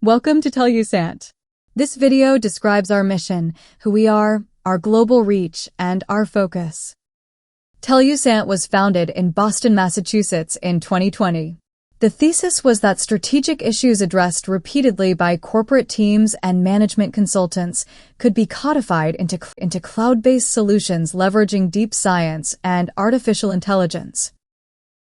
Welcome to Tellusant. This video describes our mission, who we are, our global reach, and our focus. Tellusant was founded in Boston, Massachusetts in 2020. The thesis was that strategic issues addressed repeatedly by corporate teams and management consultants could be codified into cloud-based solutions leveraging deep science and artificial intelligence.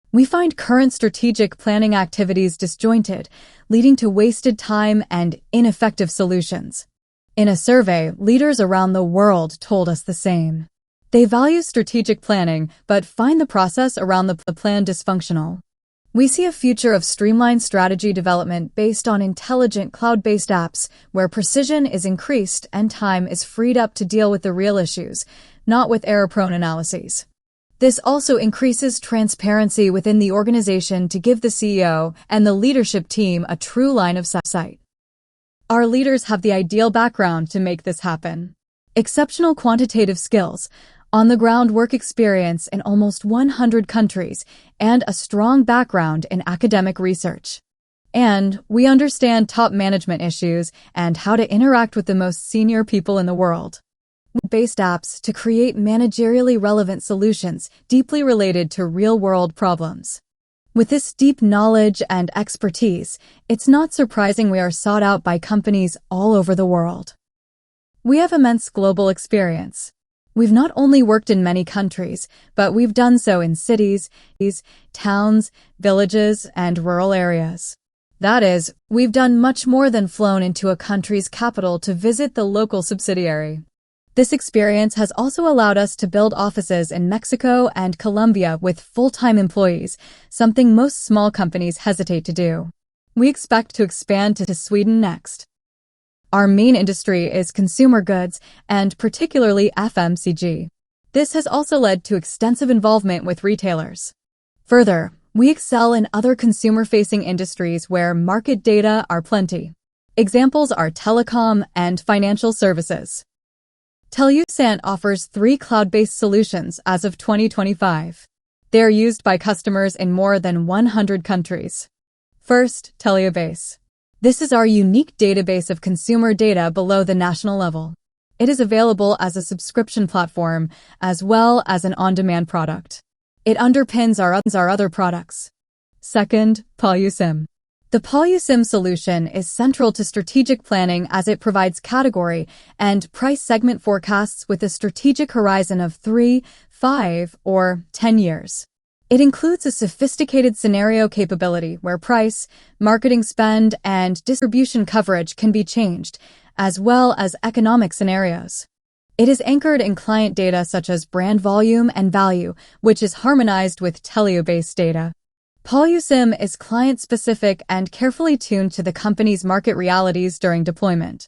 We find current strategic planning activities disjointed, leading to wasted time and ineffective solutions. In a survey, leaders around the world told us the same. They value strategic planning, but find the process around the plan dysfunctional. We see a future of streamlined strategy development based on intelligent cloud-based apps where precision is increased and time is freed up to deal with the real issues, not with error-prone analyses. This also increases transparency within the organization to give the CEO and the leadership team a true line of sight. Our leaders have the ideal background to make this happen. Exceptional quantitative skills, on-the-ground work experience in almost 100 countries, and a strong background in academic research. And we understand top management issues and how to interact with the most senior people in the world. Based apps to create managerially relevant solutions deeply related to real-world problems. With this deep knowledge and expertise, it's not surprising we are sought out by companies all over the world. We have immense global experience. We've not only worked in many countries, but we've done so in cities, towns, villages, and rural areas. That is, we've done much more than flown into a country's capital to visit the local subsidiary. This experience has also allowed us to build offices in Mexico and Colombia with full-time employees, something most small companies hesitate to do. We expect to expand to Sweden next. Our main industry is consumer goods, and particularly FMCG. This has also led to extensive involvement with retailers. Further, we excel in other consumer-facing industries where market data are plenty. Examples are telecom and financial services. Tellusant offers 3 cloud-based solutions as of 2025. They are used by customers in more than 100 countries. First, TelluBase. This is our unique database of consumer data below the national level. It is available as a subscription platform as well as an on-demand product. It underpins our other products. Second, PoluSim. The PoluSim solution is central to strategic planning as it provides category and price segment forecasts with a strategic horizon of 3, 5, or 10 years. It includes a sophisticated scenario capability where price, marketing spend, and distribution coverage can be changed, as well as economic scenarios. It is anchored in client data such as brand volume and value, which is harmonized with TelluBase data. PoluSim is client-specific and carefully tuned to the company's market realities during deployment.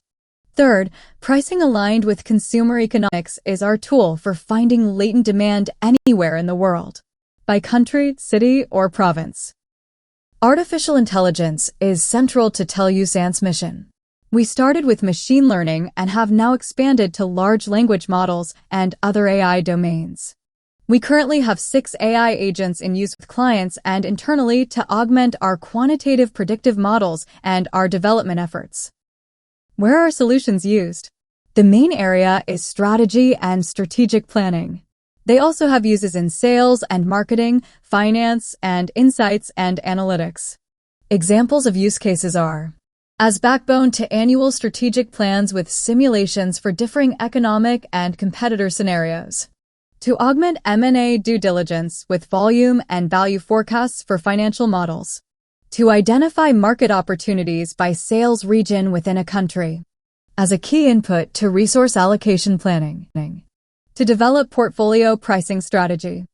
Third, pricing aligned with consumer economics is our tool for finding latent demand anywhere in the world, by country, city, or province. Artificial intelligence is central to Tellusant's mission. We started with machine learning and have now expanded to large language models and other AI domains. We currently have 6 AI agents in use with clients and internally to augment our quantitative predictive models and our development efforts. Where are solutions used? The main area is strategy and strategic planning. They also have uses in sales and marketing, finance, and insights and analytics. Examples of use cases are as backbone to annual strategic plans with simulations for differing economic and competitor scenarios. To augment M&A due diligence with volume and value forecasts for financial models. To identify market opportunities by sales region within a country. As a key input to resource allocation planning. To develop portfolio pricing strategy.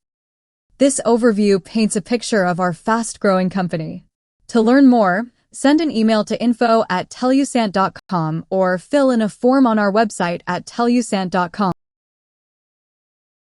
This overview paints a picture of our fast-growing company. To learn more, send an email to info@tellusant.com or fill in a form on our website at tellusant.com.